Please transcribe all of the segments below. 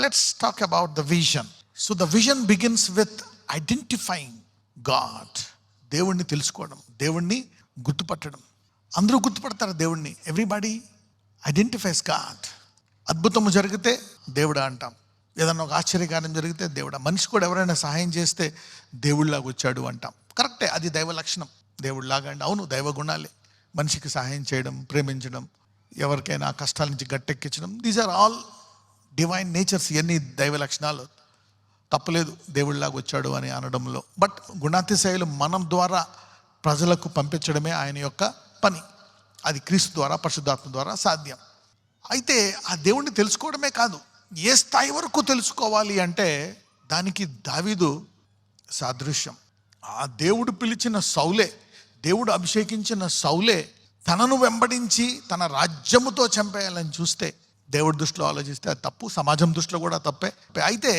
let's talk about the vision. So the vision begins with identifying God. దేవుణ్ణి తెలుసుకోవడం, దేవుణ్ణి గుర్తుపట్టడం. అందరూ గుర్తుపడతారు దేవుణ్ణి. Everybody identifies God. అద్భుతము జరిగితే దేవుడా అంటాం, ఏదన్నా ఒక ఆశ్చర్యకార్యం జరిగితే దేవుడా. మనిషి కూడా ఎవరైనా సహాయం చేస్తే దేవుడిలాగా వచ్చాడు అంటాం. కరెక్టే, అది దైవ లక్షణం. దేవుడిలాగా అంటే అవును, దైవ గుణాలే. మనిషికి సహాయం చేయడం, ప్రేమించడం, ఎవరికైనా కష్టాల నుంచి గట్టెక్కించడం, these are all divine natures. ఇవన్నీ దైవ లక్షణాలు, తప్పలేదు దేవుడిలాగా వచ్చాడు అని అనడంలో. బట్ గుణాతిశయాలు మనం ద్వారా ప్రజలకు పంపించడమే ఆయన యొక్క పని. అది క్రీస్తు ద్వారా, పరిశుద్ధాత్మ ద్వారా సాధ్యం. అయితే ఆ దేవుణ్ణి తెలుసుకోవడమే కాదు, ఏ స్థాయి వరకు తెలుసుకోవాలి అంటే దానికి దావీదు సాదృశ్యం. ఆ దేవుడు పిలిచిన సౌలే, దేవుడు అభిషేకించిన సౌలే తనను వెంబడించి తన రాజ్యముతో చంపేయాలని చూస్తే దేవుడి దృష్టిలో ఆలోచిస్తే అది తప్పు, సమాజం దృష్టిలో కూడా తప్పే. అయితే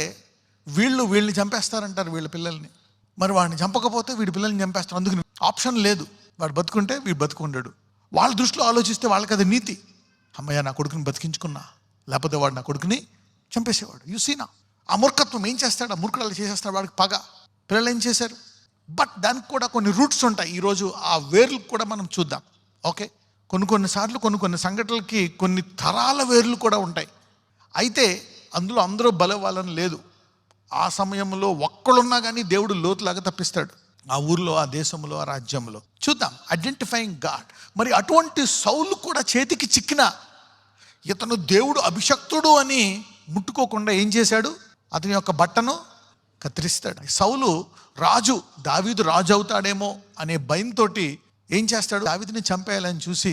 వీళ్ళని చంపేస్తారంటారు వీళ్ళ పిల్లల్ని. మరి వాడిని చంపకపోతే వీడి పిల్లల్ని చంపేస్తారు. అందుకు ఆప్షన్ లేదు, వాడు బతుకుంటే వీడు బతుకుండాడు. వాళ్ళ దృష్టిలో ఆలోచిస్తే వాళ్ళకి అది నీతి. అమ్మయ్య, నా కొడుకుని బతికించుకున్నా, లేకపోతే వాడు నా కొడుకుని చంపేసేవాడు. యూసీనా ఆ మూర్ఖత్వం ఏం చేస్తాడు? ఆ మూర్ఖుడు అలా చేసేస్తాడు, వాడికి పగ. పిల్లలు ఏం చేశారు? బట్ దానికి కూడా కొన్ని రూట్స్ ఉంటాయి. ఈరోజు ఆ వేర్లు కూడా మనం చూద్దాం. ఓకే, కొన్నిసార్లు కొన్ని సంఘటనలకి కొన్ని తరాల వేర్లు కూడా ఉంటాయి. అయితే అందులో అందరూ బలవాలని లేదు. ఆ సమయంలో ఒక్కడున్నా కానీ దేవుడు లోతులాగా తప్పిస్తాడు ఆ ఊర్లో, ఆ దేశంలో, ఆ రాజ్యంలో. చూద్దాం, ఐడెంటిఫైయింగ్ గాడ్. మరి అటువంటి సౌలు కూడా చేతికి చిక్కిన ఇతను దేవుడు అభిషక్తుడు అని ముట్టుకోకుండా ఏం చేశాడు? అతని యొక్క బట్టను కత్తిరిస్తాడు. సౌలు రాజు, దావీదు రాజు అవుతాడేమో అనే భయంతో ఏం చేస్తాడు? దావీదుని చంపేయాలని చూసి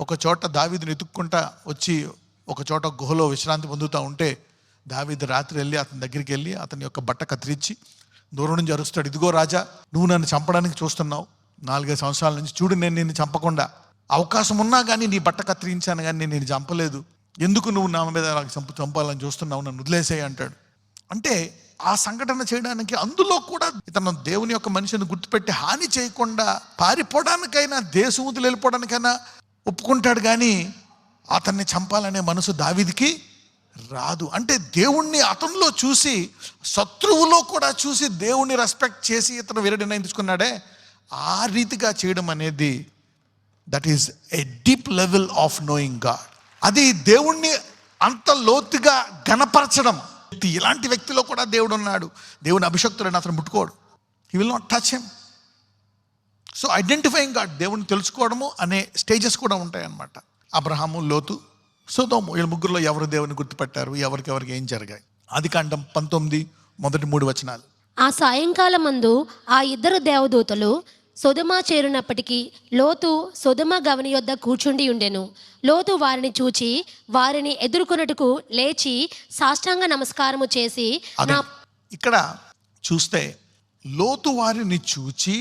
ఒక చోట దావీదుని ఎత్తుక్కుంటా వచ్చి ఒక చోట గుహలో విశ్రాంతి పొందుతూ ఉంటే దావీదు రాత్రి వెళ్ళి అతని దగ్గరికి వెళ్ళి అతని యొక్క బట్ట కత్తిరించి దూరం నుంచి అరుస్తాడు, ఇదిగో రాజా, నువ్వు నన్ను చంపడానికి చూస్తున్నావు 4-5 సంవత్సరాల నుంచి. చూడు, నేను నిన్ను చంపకుండా అవకాశం ఉన్నా కానీ నీ బట్ట కత్తిరించాను కానీ నేను నిన్ను చంపలేదు. ఎందుకు నువ్వు నా మీద చంపాలని చూస్తున్నావు? నన్ను వదిలేసేయి అంటాడు. అంటే ఆ సంఘటన చేయడానికి, అందులో కూడా ఇతను దేవుని యొక్క మనిషిని గుర్తుపెట్టి హాని చేయకుండా పారిపోవడానికైనా, దేశం వదిలి వెళ్ళిపోవడానికైనా ఒప్పుకుంటాడు. కానీ అతన్ని చంపాలనే మనసు దావీదుకి రాదు. అంటే దేవుణ్ణి అతనిలో చూసి, శత్రువులో కూడా చూసి దేవుణ్ణి రెస్పెక్ట్ చేసి ఇతను వేరే నిర్ణయం తీసుకున్నాడే, ఆ రీతిగా చేయడం అనేది that is a deep level of knowing God. అది దేవుణ్ణి అంత లోతుగా గణపరచడం. ఇలాంటి వ్యక్తిలో కూడా దేవుడు ఉన్నాడు. దేవుని అభిషక్తుడని అతను ముట్టుకోడు. He will not touch him. So identifying God, దేవుణ్ణి తెలుసుకోవడము అనే స్టేజెస్ కూడా ఉంటాయి అన్నమాట. అబ్రహాము, లోతు, సొదొమ, వీళ్ళ ముగ్గురులో ఎవరు దేవుని గుర్తుపట్టారు, ఎవరికి ఏం జరిగాయి? ఆదికాండం 19 మొదటి 3 వచనాలు. ఆ సాయంకాలమందు ఆ 2 దేవదూతలు సొదొమ చేరినప్పటికీ లోతు సొదొమ గవని యొద్ద కూర్చుండి ఉండెను. లోతు వారిని చూచి వారిని ఎదుర్కొనుటకు లేచి సాష్టాంగ నమస్కారము చేసి, ఇక్కడ చూస్తే లోతు వారిని చూచి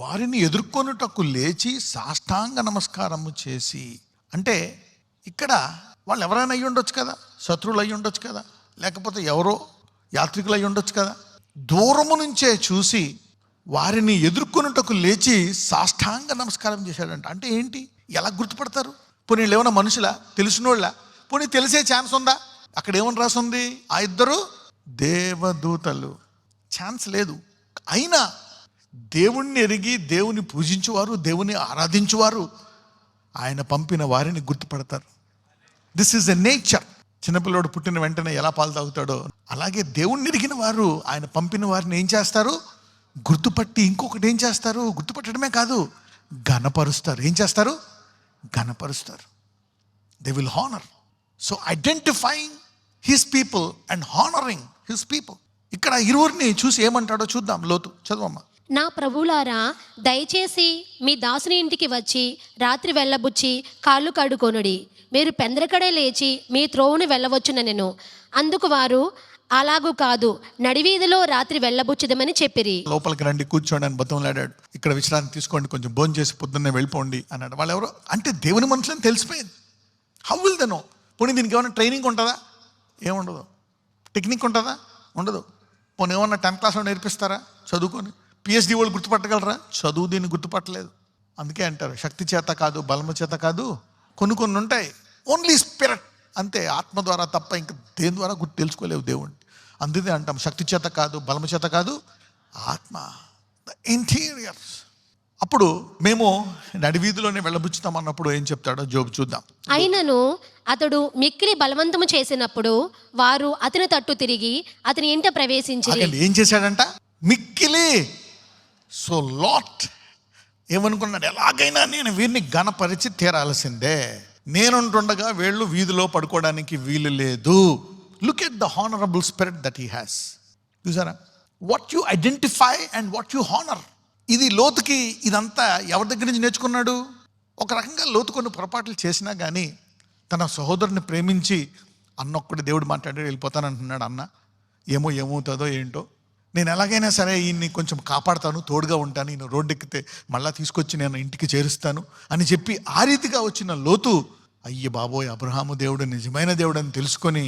వారిని ఎదుర్కొనుటకు లేచి సాష్టాంగ నమస్కారము చేసి, అంటే ఇక్కడ వాళ్ళు ఎవరైనా అయ్యి ఉండొచ్చు కదా, శత్రువులు అయ్యి ఉండొచ్చు కదా, లేకపోతే ఎవరో యాత్రికులు అయ్యి ఉండొచ్చు కదా. దూరము నుంచే చూసి వారిని ఎదుర్కొనుటకు లేచి సాష్టాంగ నమస్కారం చేశాడంట. అంటే ఏంటి? ఎలా గుర్తుపడతారు? పోనీ ఏమైనా మనుషులా, తెలిసినోళ్ళ? పోనీ తెలిసే ఛాన్స్ ఉందా? అక్కడ ఏమని రాసింది? ఆ 2 దేవదూతలు. ఛాన్స్ లేదు. అయినా దేవుణ్ణి ఎరిగి దేవుని పూజించువారు, దేవుని ఆరాధించువారు ఆయన పంపిన వారిని గుర్తుపడతారు. This is a nature. చిన్నపిల్లడు పుట్టిన వెంటనే ఎలా పాలు తాగుతాడో అలాగే దేవుణ్ణి ఎరిగిన వారు ఆయన పంపిన వారిని ఏం చేస్తారు? గుర్తుపట్టి, ఇంకొకటి ఏం చేస్తారు? గుర్తుపట్టడమే కాదు, ఘనపరుస్తారు. ఏం చేస్తారు? ఘనపరుస్తారు. They will honour. So identifying his people and honouring his people. ఇక్కడ 2 చూసి ఏమంటాడో చూద్దాం. లోతు చదవమ్మా. నా ప్రభులారా, దయచేసి మీ దాసుని ఇంటికి వచ్చి రాత్రి వెళ్ళబుచ్చి కాళ్ళు కడుకొనుడి. మీరు పెందరకడే లేచి మీ త్రోవును వెళ్ళవచ్చునెను. అందుకు వారు, అలాగూ కాదు, నడివీధిలో రాత్రి వెళ్ళబుచ్చుదమని చెప్పిరి. లోపలికి రండి, కూర్చోండి అని బతంలాడాడు. ఇక్కడ విశ్రాంతి తీసుకోండి, కొంచెం భోజనం చేసి పొద్దున్నే వెళ్ళిపోండి అన్నాడు. వాళ్ళు ఎవరో అంటే దేవుని మనుషులని తెలిసిపోయింది. How will they know? పోనీ దీనికి ఏమైనా ట్రైనింగ్ ఉంటుందా? ఏముండదు. టెక్నిక్ ఉంటుందా? ఉండదు. పోనీ ఏమన్నా 10th క్లాస్లో నేర్పిస్తారా చదువుకొని? PhD వాళ్ళు గుర్తుపట్టగలరా? చదువు దీన్ని గుర్తుపట్టలేదు. అందుకే అంటారు శక్తి చేత కాదు, బలము చేత కాదు, కొన్ని ఉంటాయి. Only spirit. అంతే. ఆత్మ ద్వారా తప్ప ఇంకా దేని ద్వారా తెలుసుకోలేవు దేవుణ్ణి. అందుకే అంటాం శక్తి చేత కాదు, బలము చేత కాదు, ఆత్మ, ద ఇంటీరియర్. అప్పుడు మేము నడివీధిలోనే వెళ్ళబుచ్చుతాం అన్నప్పుడు ఏం చెప్తాడో జోబు చూద్దాం. అయినను అతడు మిక్కిలి బలవంతము చేసినప్పుడు వారు అతని తట్టు తిరిగి అతని ఇంట ప్రవేశించి ఏం చేశాడంట? మిక్కిలి. సో లాట్ ఏమనుకున్నాడు? ఎలాగైనా నేను వీరిని ఘనపరిచి తీరాల్సిందే, నేనుంటుండగా వీళ్ళు వీధిలో పడుకోవడానికి వీలు లేదు. Look at the honourable spirit that he has. చూసారా? What you identify and what you honour. ఇది లోతుకి ఇదంతా ఎవరి దగ్గర నుంచి నేర్చుకున్నాడు? ఒక రకంగా లోతు కొన్ని పొరపాట్లు చేసినా కానీ తన సహోదరుని ప్రేమించి అన్నొక్కడి దేవుడు మాట్లాడి వెళ్ళిపోతానంటున్నాడు. అన్న ఏమవుతుందో ఏంటో, నేను ఎలాగైనా సరే ఈయన్ని కొంచెం కాపాడుతాను, తోడుగా ఉంటాను, ఈయన రోడ్డు ఎక్కితే మళ్ళీ తీసుకొచ్చి నేను ఇంటికి చేరుస్తాను అని చెప్పి ఆ రీతిగా వచ్చిన లోతు, అయ్య బాబోయ్ అబ్రహాము దేవుడు నిజమైన దేవుడు అని తెలుసుకొని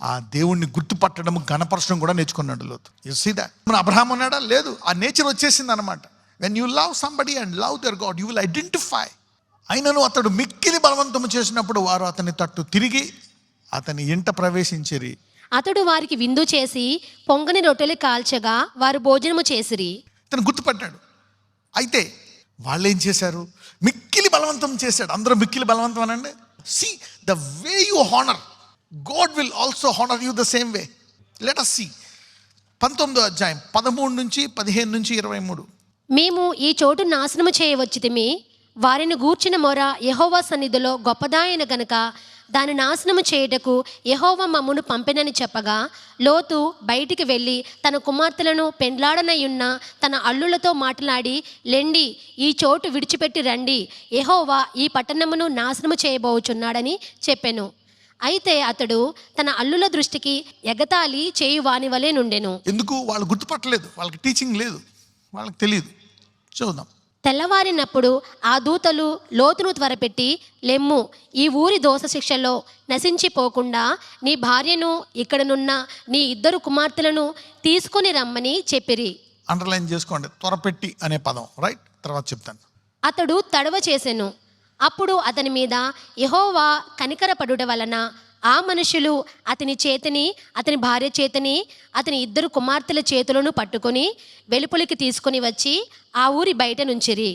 ఆ దేవుణ్ణి గుర్తుపట్టడం, ఘనపరచడం కూడా నేర్చుకున్నాడు లోతు. You see that. మన అబ్రహాం ఉన్నాడా? లేదు. ఆ నేచర్ వచ్చేసింది అనమాట. When you love somebody and love the God you will identify. అయినను అతడు మిక్కిలి బలవంతము చేసినప్పుడు వారు అతని తట్టు తిరిగి అతని ఇంట ప్రవేశించిరి. అతడు వారికి విందు చేసి పొంగని రొట్టెలు కాల్చగా వారు భోజనము చేసిరి. ఇతను గుర్తుపట్టాడు. అయితే వాళ్ళు ఏం చేశారు? మిక్కిలి బలవంతం చేశాడు. అందరూ మిక్కిలి బలవంతం అనండి. See the way you honour, God will also honor you the same way. Let us see. 19వ అధ్యాయం 13 నుంచి 15 నుంచి 23. మేము ఈ చోటు నాశనము చేయవచ్చితిమి, వారిని గూర్చిన మొర యెహోవా సన్నిధిలో గొప్పదాయన గనుక దాని నాశనము చేయుటకు యెహోవా మమ్మును పంపెనని చెప్పగా లోతు బయటికి వెళ్ళి తన కుమార్తెలను పెండ్లాడనయున్న తన అల్లులతో మాట్లాడి, లెండి ఈ చోటు విడిచిపెట్టి రండి, యెహోవా ఈ పట్టణమును నాశనము చేయబోచున్నాడని చెప్పెను. అయితే అతడు తన అల్లుల దృష్టికి ఎగతాళి చేయువాని వలె నుండెను. ఎందుకు? వాళ్ళు గుర్తుపట్టలేదు, వాళ్ళకి టీచింగ్ లేదు, వాళ్ళకి తెలియదు. చూద్దాం. తెల్లవారినప్పుడు ఆ దూతలు లోతును త్వరపెట్టి, లెమ్ము ఈ ఊరి దోష శిక్షలో నశించిపోకుండా నీ భార్యను ఇక్కడనున్న నీ 2 కుమార్తెలను తీసుకొని రమ్మని చెప్పిరి. అండర్లైన్ చేసుకోండి, త్వరపెట్టి అనే పదం. రైట్, తర్వాత చెప్తాను. అతడు తడవ చేసెను. అప్పుడు అతని మీద యెహోవా కనికరపడుట వలన ఆ మనుషులు అతని చేతిని, అతని భార్య చేతిని, అతని 2 కుమార్తెల చేతులను పట్టుకొని వెలుపలికి తీసుకొని వచ్చి ఆ ఊరి బయట నుంచిరి.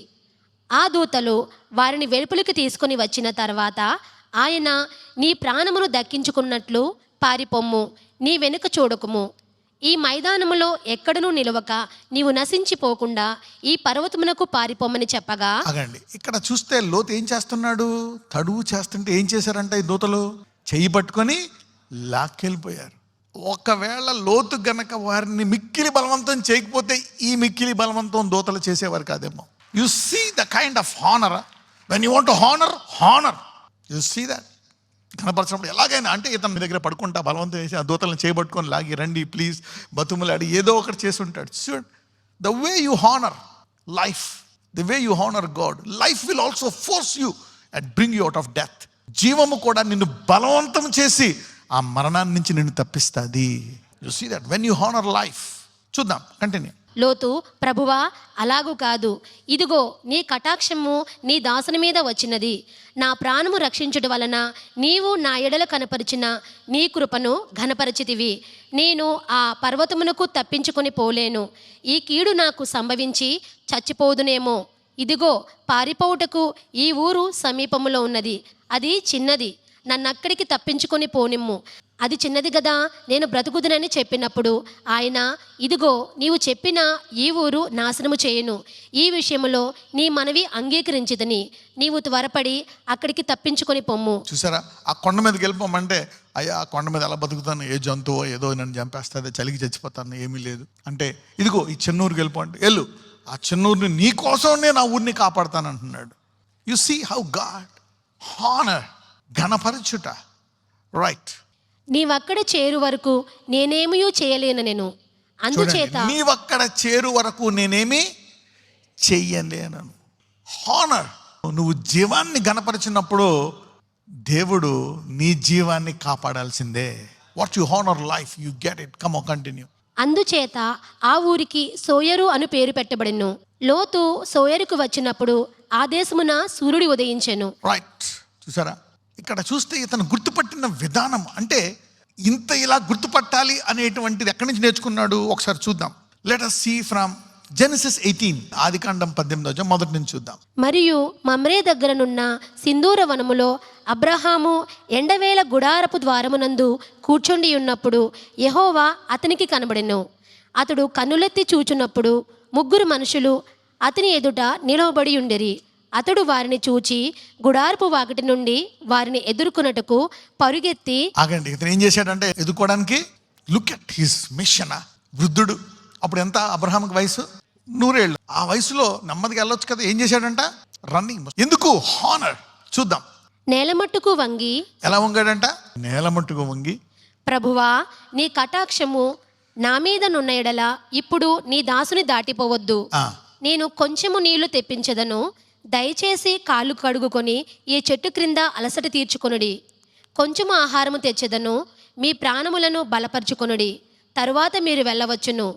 ఆ దూతలు వారిని వెలుపలికి తీసుకొని వచ్చిన తర్వాత ఆయన, నీ ప్రాణమును దక్కించుకున్నట్లు పారిపొమ్ము, నీ వెనుక చూడకుము, ఈ మైదానములో ఎక్కడనూ నిలవక నీవు నశించిపోకుండా ఈ పర్వతమునకు పారిపోమని చెప్పగా. అగండి, ఇక్కడ చూస్తే లోతు ఏం చేస్తున్నాడు? తడువు చేస్తుంటే ఏం చేశారంటే ఈ దూతలు చెయ్యి పట్టుకొని లాక్కెళ్ళిపోయారు. ఒకవేళ లోతు గనక వారిని మిక్కిలి బలవంతం చేయకపోతే ఈ మిక్కిలి బలవంతం దూతలు చేసేవారు కాదేమో. You see the kind of honour. When you want to honour you see that. కనపరిచినప్పుడు ఎలాగైనా అంటే ఇతను మీ దగ్గర పడుకుంటా బలవంతం చేసి ఆ దూతలను చేయబట్టుకొని లాగి రండి ప్లీజ్ బతుములాడి ఏదో ఒకటి చేసి ఉంటాడు. చూడండి, the way you honour life, the way you honour God, life will also force you and bring you out of death. జీవము కూడా నిన్ను బలవంతం చేసి ఆ మరణాన్ని నుంచి నిన్ను తప్పిస్తుంది. You see that when you honour life. చూద్దాం, కంటిన్యూ. లోతు, ప్రభువా అలాగు కాదు, ఇదిగో నీ కటాక్షము నీ దాసుని మీద వచ్చినది, నా ప్రాణము రక్షించుట వలన నీవు నా ఎడల కనపరిచిన నీ కృపను ఘనపరచితివి. నేను ఆ పర్వతమునకు తప్పించుకొని పోలేను, ఈ కీడు నాకు సంభవించి చచ్చిపోదునేమో. ఇదిగో పారిపోవుటకు ఈ ఊరు సమీపములో ఉన్నది, అది చిన్నది, నన్నక్కడికి తప్పించుకొని పోనిమ్ము, అది చిన్నది గదా, నేను బ్రతుకుదునని చెప్పినప్పుడు ఆయన, ఇదిగో నీవు చెప్పిన ఈ ఊరు నాశనము చేయను, ఈ విషయములో నీ మనవి అంగీకరించిదని, నీవు త్వరపడి అక్కడికి తప్పించుకొని పొమ్ము. చూసారా, ఆ కొండ మీదకి వెళ్ళిపోమంటే, అయ్యా ఆ కొండ మీద ఎలా బతుకుతాను, ఏ జంతువో ఏదో నన్ను చంపేస్తుంది, చలికి చచ్చిపోతాను, ఏమీ లేదు అంటే, ఇదిగో ఈ చెన్నూరుకి వెళ్ళిపోండి, వెళ్ళు, ఆ చెన్నూరుని నీ కోసం నేను ఆ ఊరిని కాపాడుతాను అంటున్నాడు. You see how God honour, ఘనపరచుట. రైట్. నీవక్కడ చేరు వరకు నేనేమీ చేయలేను నేను, అందుచేత నీవక్కడ చేరు వరకు నేనేమి చెయ్యలేను. హానర్, నువ్వు జీవాన్ని ఘనపరిచినప్పుడు దేవుడు నీ జీవాన్ని కాపాడాల్సిందే. What you honour life you get it. Come on, continue. అందుచేత ఆ ఊరికి సోయరు అను పేరు పెట్టబడెను. లోతు సోయరుకు వచ్చినప్పుడు ఆ దేశమున సూర్యుడు ఉదయించెను. రైట్. చూసారా, ఇక్కడ చూస్తే ఇతను గుర్తుపట్టిన విధానం, అంటే ఇంత ఇలా గుర్తుపట్టాలి అనేటువంటిది ఎక్కడి నుంచి నేర్చుకున్నాడు ఒకసారి చూద్దాం. Let us see from Genesis 18, ఆదికాండం 18 మొదటి నుంచి చూద్దాం. మరియు మమ్రే దగ్గరనున్న సింధూర వనములో అబ్రహాము ఎండవేళ గుడారపు ద్వారమునందు కూర్చుండి ఉన్నప్పుడు యెహోవా అతనికి కనబడెను. అతడు కన్నులెత్తి చూచున్నప్పుడు 3 మనుషులు అతని ఎదుట నిలవబడి ఉండెరి. అతడు వారిని చూచి గుడారపు వాకిటి నుండి వారిని ఎదుర్కొనుటకు పరుగెత్తి. ఆగండి, ఇతను ఏం చేశాడంటే ఎదుర్కోవడానికి, లుక్ ఎట్ హిస్ మిషన్. వృద్ధుడు, అప్పుడు ఎంత అబ్రహాంకి వయసు? 100 ఏళ్ళు. ఆ వయసులో నెమ్మదిగా వెళ్ళొచ్చు కదా. ఏం చేశాడంట? రన్నింగ్. ఎందుకు? హానర్. చూద్దాం. నేలమట్టుకు వంగి. ఎలా వంగాడంట? నేలమట్టుకు వంగి, ప్రభువా, నీ కటాక్షము నా మీద నున్న ఎడల ఇప్పుడు నీ దాసుని దాటిపోవద్దు. నేను కొంచెము నీళ్లు తెప్పించదను, దయచేసి కాళ్ళు కడుగుకొని ఈ చెట్టు క్రింద అలసట తీర్చుకొనుడి. కొంచెము ఆహారము తెచ్చెదను, మీ ప్రాణములను బలపరుచుకొనుడి, తరువాత మీరు వెళ్ళవచ్చును.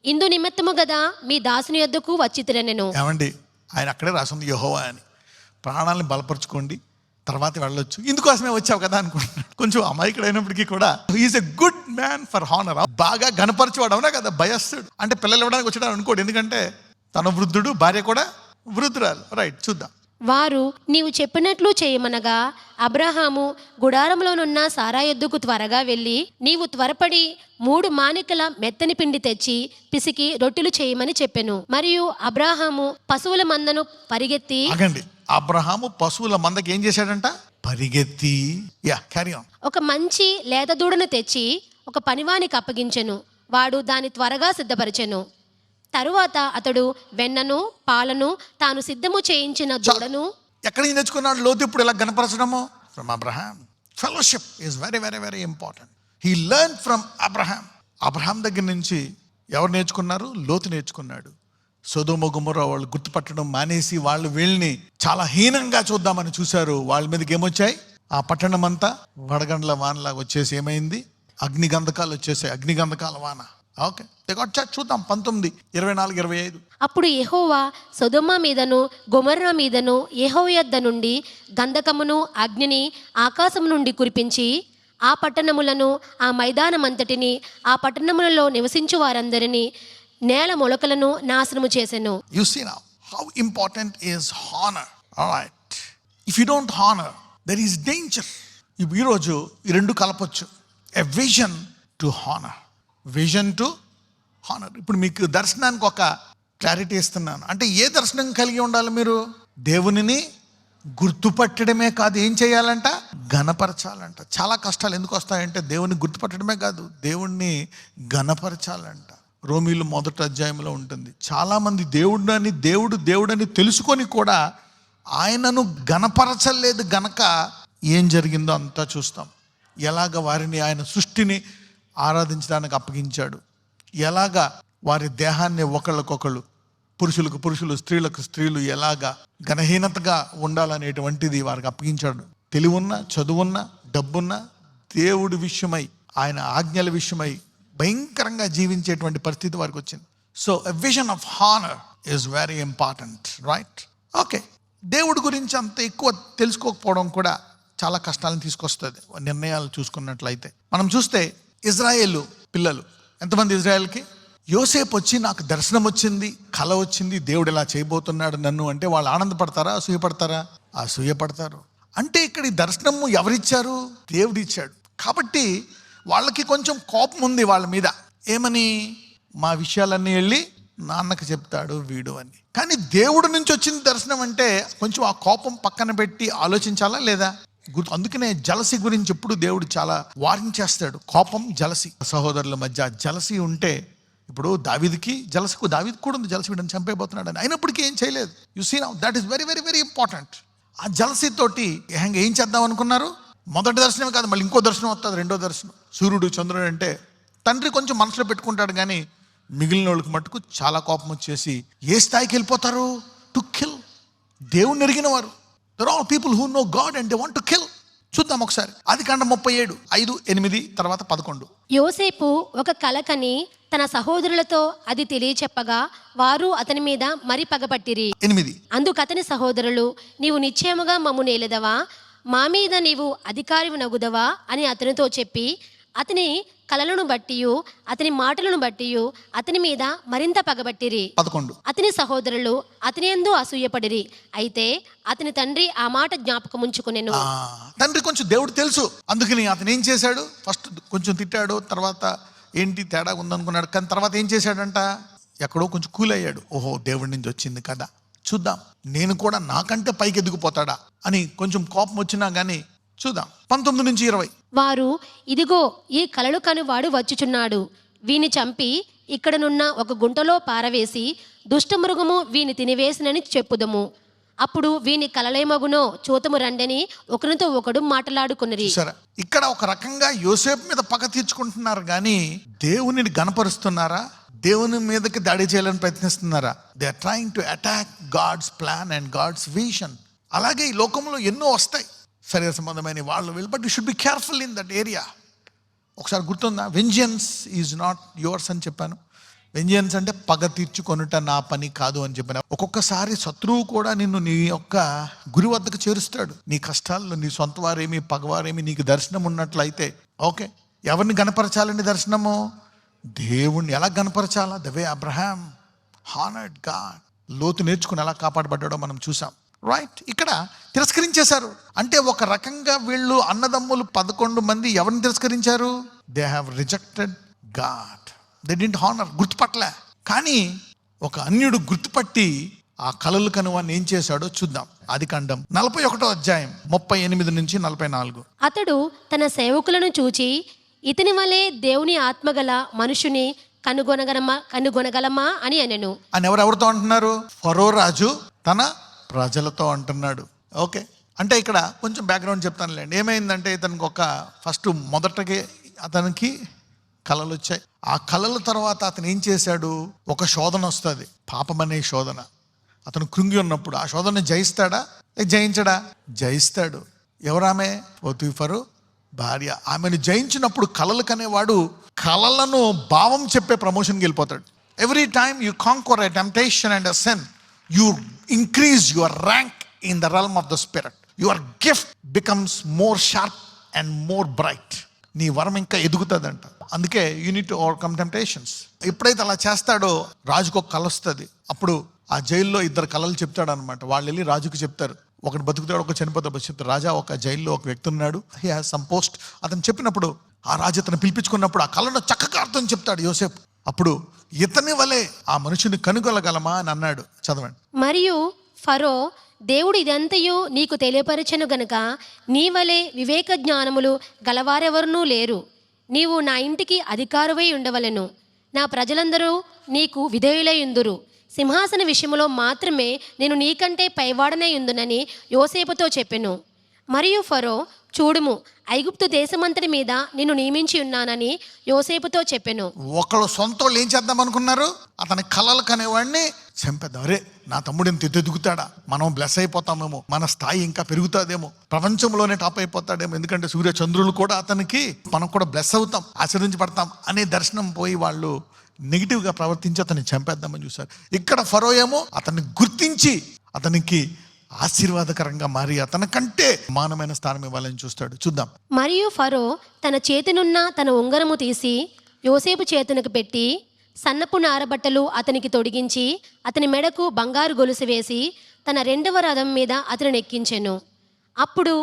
ఇందు నిమిత్తము గదా మీ దాసుని యొద్దకు వచ్చి తిరనెను. ఏమండి, ఆయన అక్కడే రాసింది యెహోవా అని. ప్రాణాలను బలపరుచుకోండి, తర్వాత వెళ్ళొచ్చు. ఇందుకోసమే వచ్చావు కదా అనుకుంటున్నాడు. కొంచెం అమాయకుడైనప్పటికీ కూడా he is a good man for honour. బాగా గణపరచువాడు, అవునా కదా? భయస్తుడు అంటే పిల్లలు ఇవ్వడానికి వచ్చాడు అనుకోడు, ఎందుకంటే తన వృద్ధుడు, భార్య కూడా వృద్ధురాలు. రైట్, చూద్దాం. వారు నీవు చెప్పినట్లు చేయమనగా అబ్రహాము గుడారంలోనున్న సారా యొద్దకు త్వరగా వెళ్ళి, నీవు త్వరపడి 3 మానికల మెత్తని పిండి తెచ్చి పిసికి రొట్టెలు చేయమని చెప్పెను. మరియు అబ్రహాము పశువుల మందను పరిగెత్తి. ఆగండి, అబ్రహాము పశువుల మందకి ఏం చేశాడంట? పరిగెత్తి. Carry on. ఒక మంచి లేత దూడను తెచ్చి ఒక పనివానికి అప్పగించెను. వాడు దాన్ని త్వరగా సిద్ధపరిచెను. తరువాత అతడు వెన్నను పాలను తాను సిద్ధము చేయించిన దూడను. ఎక్కడి నుంచి తెచ్చుకున్నాడు లోతు ఇప్పుడు ఇలా గణపరచడము? From Abraham. Fellowship is very very very important. He learn from Abraham. Abraham దగ్గర నుంచి ఎవరు నేర్చుకున్నారు? లోతు నేర్చుకున్నాడు. సొదొమ గొమొర్రా వాళ్ళు గుర్తుపట్టడం మానేసి వాళ్ళు వీళ్ళని చాలా హీనంగా చూద్దామని చూశారు. వాళ్ళ మీదకి ఏమొచ్చాయి? ఆ పట్టణం అంతా వడగండ్ల వానలాగా వచ్చేసి ఏమైంది? అగ్నిగంధకాలు వచ్చేసాయి. అగ్నిగంధకాల వాన. ఓకే, చూద్దాం 19, 24, 25. అప్పుడు యెహోవా సొదొమ మీదను గొమొర్రా మీదను యెహోవా యొద్ద నుండి గంధకమును అగ్నిని ఆకాశం నుండి కురిపించి ఆ పట్టణములను, ఆ మైదానమంతటిని, ఆ పట్టణములలో నివసించు వారందరినీ, నేల మొలకలను నాశనము చేసెను. You see now how important is honor. All right, if you don't honor, there is danger. ఈరోజు ఈ రెండు కలపొచ్చు. A vision to honor. Vision to honour. ఇప్పుడు మీకు దర్శనానికి ఒక క్లారిటీ ఇస్తున్నాను. అంటే ఏ దర్శనం కలిగి ఉండాలి మీరు? దేవునిని గుర్తుపట్టడమే కాదు, ఏం చేయాలంట? గణపరచాలంట. చాలా కష్టాలు ఎందుకు వస్తాయంటే దేవుని గుర్తుపట్టడమే కాదు, దేవుణ్ణి గణపరచాలంట. రోమీలు 1వ అధ్యాయంలో ఉంటుంది. చాలామంది దేవుడని తెలుసుకొని కూడా ఆయనను గణపరచలేదు గనక ఏం జరిగిందో అంతా చూస్తాం. ఎలాగ వారిని ఆయన సృష్టిని ఆరాధించడానికి అప్పగించాడు, ఎలాగా వారి దేహాన్ని ఒకళ్ళకొకళ్ళు, పురుషులకు పురుషులు, స్త్రీలకు స్త్రీలు ఎలాగా ఘనహీనతగా ఉండాలనేటువంటిది వారికి అప్పగించాడు. తెలివున్న, చదువున్న, డబ్బున్న దేవుడి విషయమై, ఆయన ఆజ్ఞల విషయమై భయంకరంగా జీవించేటువంటి పరిస్థితి వారికి వచ్చింది. So a vision of honour is very important. Right, okay. దేవుడి గురించి అంత ఎక్కువ తెలుసుకోకపోవడం కూడా చాలా కష్టాలను తీసుకొస్తుంది. నిర్ణయాలు చూసుకున్నట్లయితే మనం చూస్తే ఇజ్రాయేలు పిల్లలు ఎంతమంది? ఇజ్రాయేల్కి యోసేపు వచ్చి నాకు దర్శనం వచ్చింది, కల వచ్చింది, దేవుడు ఇలా చేయబోతున్నాడు నన్ను అంటే వాళ్ళు ఆనందపడతారా? అసూయపడతారా? అసూయపడతారు. అంటే ఇక్కడ ఈ దర్శనము ఎవరిచ్చారు? దేవుడు ఇచ్చాడు. కాబట్టి వాళ్ళకి కొంచెం కోపం ఉంది వాళ్ళ మీద. ఏమని? మా విషయాలన్నీ వెళ్ళి నాన్నకు చెప్తాడు వీడు అని. కానీ దేవుడి నుంచి వచ్చిన దర్శనం అంటే కొంచెం ఆ కోపం పక్కన పెట్టి ఆలోచించాలా లేదా? అందుకనే జలసి గురించి ఎప్పుడు దేవుడు చాలా వార్నింగ్ చేస్తాడు. కోపం, జలసి, సహోదరుల మధ్య జలసి ఉంటే, ఇప్పుడు దావీదుకి కూడా ఉంది జలసి, వీడని చంపేయబోతున్నాడు అని, అయినప్పటికీ ఏం చేయలేదు. You see now that is very very very important. ఆ జలసి తోటి ఏం చేద్దాం అనుకున్నారు? మొదటి దర్శనమే కాదు, మళ్ళీ ఇంకో దర్శనం వస్తుంది, రెండో దర్శనం. సూర్యుడు, చంద్రుడు అంటే తండ్రి కొంచెం మనసులో పెట్టుకుంటాడు, కానీ మిగిలిన వాళ్ళకి మట్టుకు చాలా కోపం వచ్చేసి ఏ స్థాయికి వెళ్ళిపోతారు? To kill. దేవుణ్ణి ఎరిగిన వారు. There are all people who know God and they want to kill. చూద్దాం ఒకసారి. ఆదికాండం 37, 5, 8 తర్వాత 11. యోసేపు ఒక కల కని తన సహోదరులతో అది తెలియచెప్పగా వారు అతని మీద మరి పగపట్టిరి. 8. అందుకు అతని సహోదరులు, నీవు నిశ్చయముగా మమ్ము నేలెదవా? మా మీద నీవు అధికారివి నగుదవా అని అతనితో చెప్పి అతని కలలను బట్టి అతని మాటలను బట్టి అతని మీద మరింత పగబట్టిరి. 11. అతని సహోదరులు అతని యందు అసూయపడిరి. అయితే అతని తండ్రి ఆ మాట జ్ఞాపకముంచుకొనెను. తండ్రి కొంచెం దేవుడు తెలుసు, అందుకని అతను ఏం చేశాడు, ఫస్ట్ కొంచెం తిట్టాడు, తర్వాత ఏంటి తేడా ఉందనుకున్నాడు, కానీ తర్వాత ఏం చేశాడంట, ఎక్కడో కొంచెం కూల్ అయ్యాడు. ఓహో, దేవుడి నుంచి వచ్చింది కదా, చూద్దాం నేను కూడా నాకంటే పైకి ఎదిగిపోతాడా అని కొంచెం కోపం వచ్చినా కానీ చూద్దాం. 19 నుంచి 20. వారు, ఇదిగో ఈ కలలు కనువాడు వచ్చుచున్నాడు, వీని చంపి ఇక్కడనున్న ఒక గుంటలో పారవేసి దుష్టమృగము వీని తినివేసినని చెప్పుదము. అప్పుడు వీని కలలేమగునో చూతము రండని ఒకరితో ఒకడు మాట్లాడుకునిరి. సరే, ఇక్కడ ఒక రకంగా యోసేపు మీద పగ తీర్చుకుంటున్నారు కానీ దేవునిని గణపరుస్తున్నారా, దేవుని మీదకి దాడి చేయాలని ప్రయత్నిస్తున్నారా? They are trying to attack God's plan and God's vision. అలాగే ఈ లోకంలో ఎన్నో వస్తాయి శరీర సంబంధమైన వాళ్ళు వీళ్ళు, but you should be careful in that area. ఒకసారి గుర్తుందా, వెంజన్స్ ఈజ్ నాట్ యువర్స్ అని చెప్పాను. వెంజన్స్ అంటే పగ తీర్చుకొనుట నా పని కాదు అని చెప్పాను. ఒక్కొక్కసారి శత్రువు కూడా నిన్ను నీ యొక్క గురి వద్దకు చేరుస్తాడు. నీ కష్టాల్లో నీ సొంత వారేమి పగవారేమి నీకు దర్శనం ఉన్నట్లయితే ఓకే, ఎవరిని గణపరచాలండి దర్శనము? దేవుణ్ణి. ఎలా గణపరచాలా? The way Abraham honoured God. లోతు నేర్చుకుని ఎలా కాపాడబడ్డాడో మనం చూసాం. రైట్, ఇక్కడ తిరస్కరించేశారు. అంటే ఒక రకంగా వీళ్ళు అన్నదమ్ములు 11 మంది ఎవరిని తిరస్కరించారు? They have rejected God, they didn't honour. గుర్తుపట్టలే. కానీ ఒక అన్యుడు గుర్తుపట్టి ఆ కలలు కనువాన్ని ఏం చేశాడో చూద్దాం. ఆదికాండం 41వ అధ్యాయం 38 నుంచి 44. అతడు తన సేవకులను చూచి, ఇతని వలె దేవుని ఆత్మగల మనుషుని కనుగొనగలమా అని అనెను. అని ఎవరెవరితో అంటున్నారు? ఫరో రాజు తన ప్రజలతో అంటున్నాడు. ఓకే, అంటే ఇక్కడ కొంచెం బ్యాక్గ్రౌండ్ చెప్తానులేండి. ఏమైందంటే ఇతనికి మొదటగా అతనికి కళలు వచ్చాయి. ఆ కళల తర్వాత అతను ఏం చేశాడు, ఒక శోధన వస్తుంది, పాపం అనే శోధన. అతను కృంగి ఉన్నప్పుడు ఆ శోధన జయిస్తాడా? జయించడా? జయిస్తాడు. ఎవరామె? పోతీఫరు భార్య. ఆమెను జయించినప్పుడు కళలు కనేవాడు కళలను భావం చెప్పే ప్రమోషన్కి వెళ్ళిపోతాడు. Every time you conquer a temptation and a sin, you increase your rank in the realm of the spirit. Your gift becomes more sharp and more bright. నీ వరం ఇంకా ఎదుగుతుందంట. అందుకే you need to overcome temptations. ఎప్పుడైతే అలా చేస్తాడో రాజుకు ఒక కళ వస్తుంది. అప్పుడు ఆ జైల్లో 2 కళలు చెప్తాడు అనమాట. వాళ్ళు వెళ్ళి రాజుకు చెప్తారు. ఒకటి బతుకుతాడు, ఒక చనిపోతాడు. చెప్తారు, రాజా ఒక జైల్లో ఒక వ్యక్తి ఉన్నాడు, హీ హాజ్ సమ్ పోస్ట్. అతను చెప్పినప్పుడు ఆ రాజు అతను పిలిపించుకున్నప్పుడు ఆ కళను చక్కగా అర్థం చెప్తాడు యోసేపు. అప్పుడు ఇతని వలె ఆ మనుషుని కనుగొనగలమా అని అన్నాడు. చదవండి. మరియు ఫరో, దేవుడు ఇదంతయు నీకు తెలియపరచెను గనుక నీ వలె వివేక జ్ఞానములు గలవారెవరునూ లేరు. నీవు నా ఇంటికి అధికారువై ఉండవలెను. నా ప్రజలందరూ నీకు విధేయులై ఉందురు. సింహాసన విషయంలో మాత్రమే నేను నీకంటే పైవాడనై ఉందునని యోసేపుతో చెప్పెను. మరియు ఫరో, చూడుము, ఐగుప్తు దేశమంతటి మీద నిన్ను నియమించి ఉన్నానని యోసేపుతో చెప్పెను. ఒకళ్ళు సొంత వాళ్ళు ఏం చేద్దాం అనుకున్నారు? అతని కలలు కనేవాడిని చంపేద్దాం. అరే, నా తమ్ముడు ఎంత ఎదుగుతాడా, మనం బ్లెస్ అయిపోతామేమో, మన స్థాయి ఇంకా పెరుగుతాదేమో, ప్రపంచంలోనే టాప్ అయిపోతాడేమో, ఎందుకంటే సూర్య చంద్రులు కూడా అతనికి, మనం కూడా బ్లెస్ అవుతాం, ఆశీర్వించబడతాం అనే దర్శనం పోయి వాళ్ళు నెగిటివ్గా ప్రవర్తించి అతన్ని చంపేద్దామని చూశారు. ఇక్కడ ఫరో ఏమో అతన్ని గుర్తించి అతనికి ఆశీర్వాదకరంగా మారి అతనికంటే మానమైన స్థానం ఇవ్వాలని చూస్తాడు. చూద్దాం. మరియు ఫరో తన చేతినున్న తన ఉంగరము తీసి యోసేపు చేతునకు పెట్టి సన్నపు నారబట్టలు అతనికి తొడిగించి అతని మెడకు బంగారు గొలుసు వేసి తన 2వ రథం మీద అతను ఎక్కించెను. అప్పుడు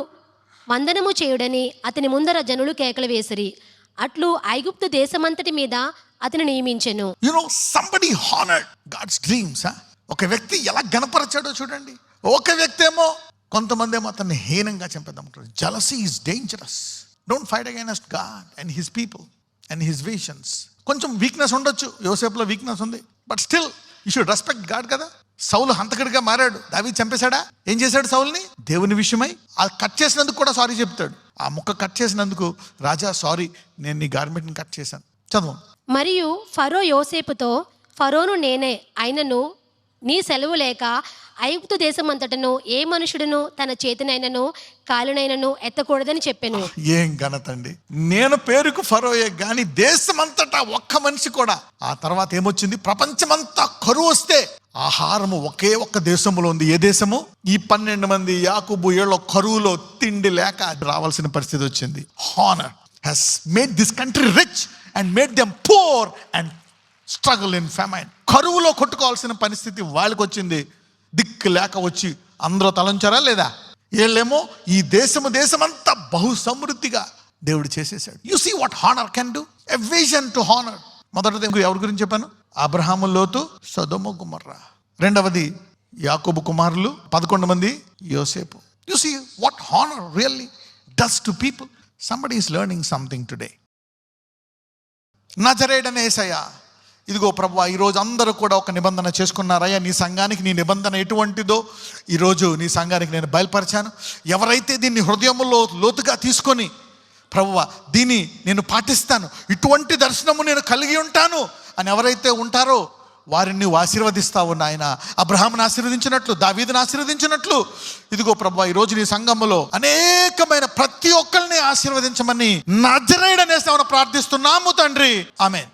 వందనము చేయుడని అతని ముందర జనులు కేకలు వేసిరి. అట్లు ఐగుప్తు దేశమంతటి మీద అతను నియమించెను. You know, somebody honoured God's dreams. ఒక వ్యక్తి ఎలా గణపరచాడో చూడండి. ఒక వ్యక్తి ఏమో, కొంతమంది ఏమో అతన్ని హీనంగా చంపేద్దామంటారు. Jealousy is dangerous. Don't fight against God and his people and his visions. కొంచెం వీక్నెస్ ఉండొచ్చు, యోసేపులో వీక్నెస్ ఉంది, but still you should respect God కదా. సౌలు హంతకుడిగా మారాడు, దావీదు చంపేశాడా? ఏం చేశాడు సౌల్ని? దేవుని విషయమై ఆ కట్ చేసినందుకు కూడా సారీ చెప్తాడు. ఆ ముక్క కట్ చేసినందుకు, రాజా సారీ, నేను నీ గార్మెంట్ని కట్ చేశాను. చదువు. మరియు ఫరో యోసేపుతో, ఫరోను నేనే అయినను నీ సెలవు లేక ఐగుప్తు దేశమంతటను ఏ మనుషుడును తన చేతినైనను కాలునైనను ఎత్తకూడదని చెప్పాను. ఏం ఘనతండి! నేను పేరుకు ఫరోయే గాని దేశమంతటా ఒక్క మనిషి కూడా. ఆ తర్వాత ఏమొచ్చింది? ప్రపంచమంతా కరువు వస్తే ఆహారము ఒకే ఒక్క దేశంలో ఉంది. ఏ దేశము? ఈ 12 మంది యాకోబు ఏళ్ళ కరువులో తిండి లేక రావాల్సిన పరిస్థితి వచ్చింది. Honour has made this country rich and made them poor and struggle in famine. కరువులో కొట్టుకోవాల్సిన పరిస్థితి వాళ్ళకి వచ్చింది. దిక్కు లేక వచ్చి అందరూ తలంచారా లేదా? వీళ్ళేమో ఈ దేశమంతా బహు సమృద్ధిగా దేవుడు చేసేసాడు. You see what honour can do. A vision to honour. మొదటిది ఎవరి గురించి చెప్పాను? అబ్రహాము, లోతు, సొదొమ, గొమొర్రా. రెండవది యాకోబు కుమారులు 11 మంది, యోసేపు. You see what honour really does to people. Somebody is learning something today. నజరేయుడైన యేసయ్య, ఇదిగో ప్రభువా, ఈరోజు అందరూ కూడా ఒక నిబంధన చేసుకున్నారయ్యా. నీ సంఘానికి నీ నిబంధన ఎటువంటిదో ఈరోజు నీ సంఘానికి నేను బయలుపరిచాను. ఎవరైతే దీన్ని హృదయంలో లోతుగా తీసుకొని, ప్రభువా దీన్ని నేను పాటిస్తాను, ఇటువంటి దర్శనము నేను కలిగి ఉంటాను అని ఎవరైతే ఉంటారో వారిని నువ్వు ఆశీర్వదిస్తావు నాయన. అబ్రహామును ఆశీర్వదించినట్లు, దావీదును ఆశీర్వదించినట్లు, ఇదిగో ప్రభువా ఈరోజు నీ సంఘములో అనేకమైన ప్రతి ఒక్కరిని ఆశీర్వదించమని నజరేయుడనే నామమున ప్రార్థిస్తున్నాము తండ్రి. ఆమేన్.